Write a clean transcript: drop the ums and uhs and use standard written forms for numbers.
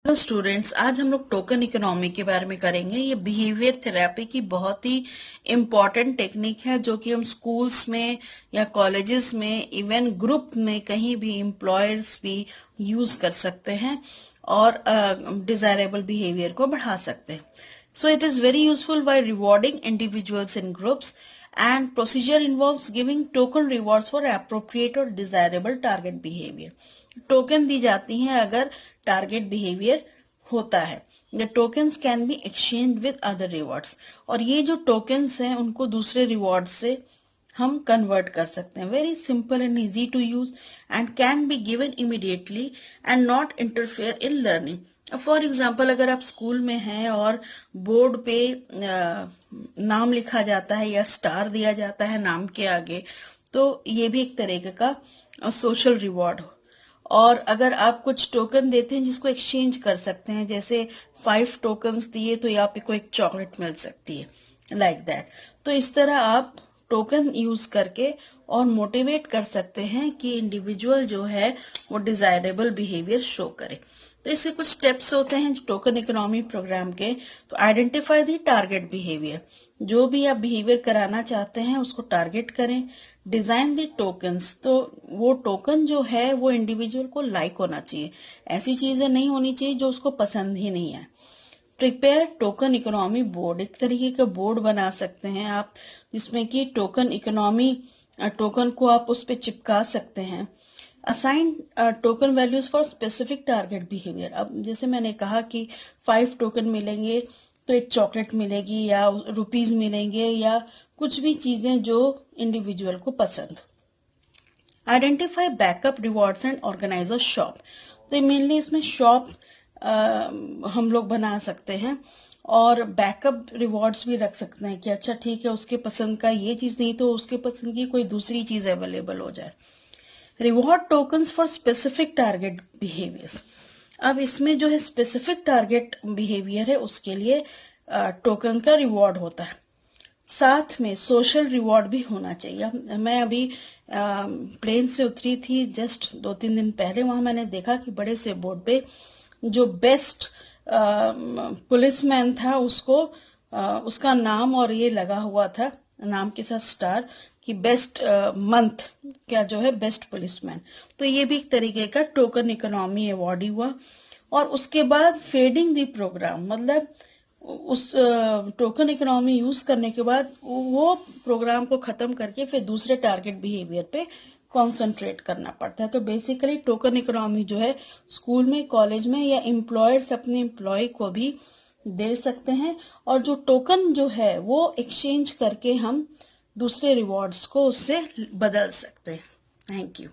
Hello students, आज हम लोग टोकन इकोनॉमी के बारे में करेंगे। ये बिहेवियर थेरेपी की बहुत ही इम्पॉर्टेंट टेक्निक है जो कि हम स्कूल्स में या कॉलेजेस में, इवन ग्रुप में, कहीं भी एम्प्लॉयर्स भी यूज कर सकते हैं और डिजायरेबल बिहेवियर को बढ़ा सकते हैं। So it is very useful by rewarding individuals in groups and procedure involves giving token rewards for appropriate or desirable target behavior. Token दी जाती हैं अगर टारगेट बिहेवियर होता है। The tokens can be exchange with other rewards, और ये जो tokens हैं उनको दूसरे रिवॉर्ड से हम कन्वर्ट कर सकते हैं। Very simple and easy to use and can be given immediately and not interfere in learning. For example, अगर आप स्कूल में हैं और बोर्ड पे नाम लिखा जाता है या स्टार दिया जाता है नाम के आगे, तो ये भी एक तरीके का सोशल रिवॉर्ड हो। और अगर आप कुछ टोकन देते हैं जिसको एक्सचेंज कर सकते हैं, जैसे 5 टोकन्स दिए तो आपको एक चॉकलेट मिल सकती है, लाइक दैट। तो इस तरह आप टोकन यूज करके और मोटिवेट कर सकते हैं कि इंडिविजुअल जो है वो डिजायरेबल बिहेवियर शो करे। तो इसके कुछ स्टेप्स होते हैं टोकन इकोनॉमी प्रोग्राम के। तो आइडेंटिफाई दी टारगेट बिहेवियर, जो भी आप बिहेवियर कराना चाहते हैं उसको टारगेट करें। डिजाइन दी टोकन्स, तो वो टोकन जो है वो इंडिविजुअल को लाइक होना चाहिए, ऐसी चीजें नहीं होनी चाहिए जो उसको पसंद ही नहीं है। प्रिपेयर टोकन इकोनॉमी बोर्ड, एक तरीके का बोर्ड बना सकते हैं आप जिसमें कि टोकन इकोनॉमी टोकन को आप उस पर चिपका सकते हैं। Assign token values for specific target behaviour. अब जैसे मैंने कहा कि 5 टोकन मिलेंगे तो एक चॉकलेट मिलेगी या रुपीज मिलेंगे या कुछ भी चीजें जो इंडिविजुअल को पसंद। Identify backup rewards and organize a shop. तो मेनली इसमें शॉप हम लोग बना सकते हैं और बैकअप रिवॉर्ड्स भी रख सकते हैं कि अच्छा ठीक है, उसके पसंद का ये चीज नहीं तो उसके पसंद की कोई दूसरी चीज अवेलेबल हो जाए। Reward tokens for specific target behaviours. अब इसमें जो है स्पेसिफिक टारगेट बिहेवियर है उसके लिए टोकन का रिवॉर्ड होता है, साथ में सोशल रिवॉर्ड भी होना चाहिए। मैं अभी प्लेन से उतरी थी जस्ट 2-3 दिन पहले, वहां मैंने देखा कि बड़े से बोर्ड पे जो बेस्ट पुलिसमैन था उसको उसका नाम और ये लगा हुआ था, नाम के साथ स्टार, कि बेस्ट मंथ क्या जो है बेस्ट पुलिसमैन। तो ये भी एक तरीके का टोकन इकोनॉमी अवार्ड ही हुआ। और उसके बाद फेडिंग दी प्रोग्राम, मतलब उस टोकन इकोनॉमी यूज करने के बाद वो प्रोग्राम को खत्म करके फिर दूसरे टारगेट बिहेवियर पे कॉन्सेंट्रेट करना पड़ता है। तो बेसिकली टोकन इकोनॉमी जो है स्कूल में, कॉलेज में या एम्प्लॉयर्स अपने एम्प्लॉय को भी दे सकते हैं, और जो टोकन जो है वो एक्सचेंज करके हम दूसरे रिवॉर्ड्स को उससे बदल सकते हैं। Thank you.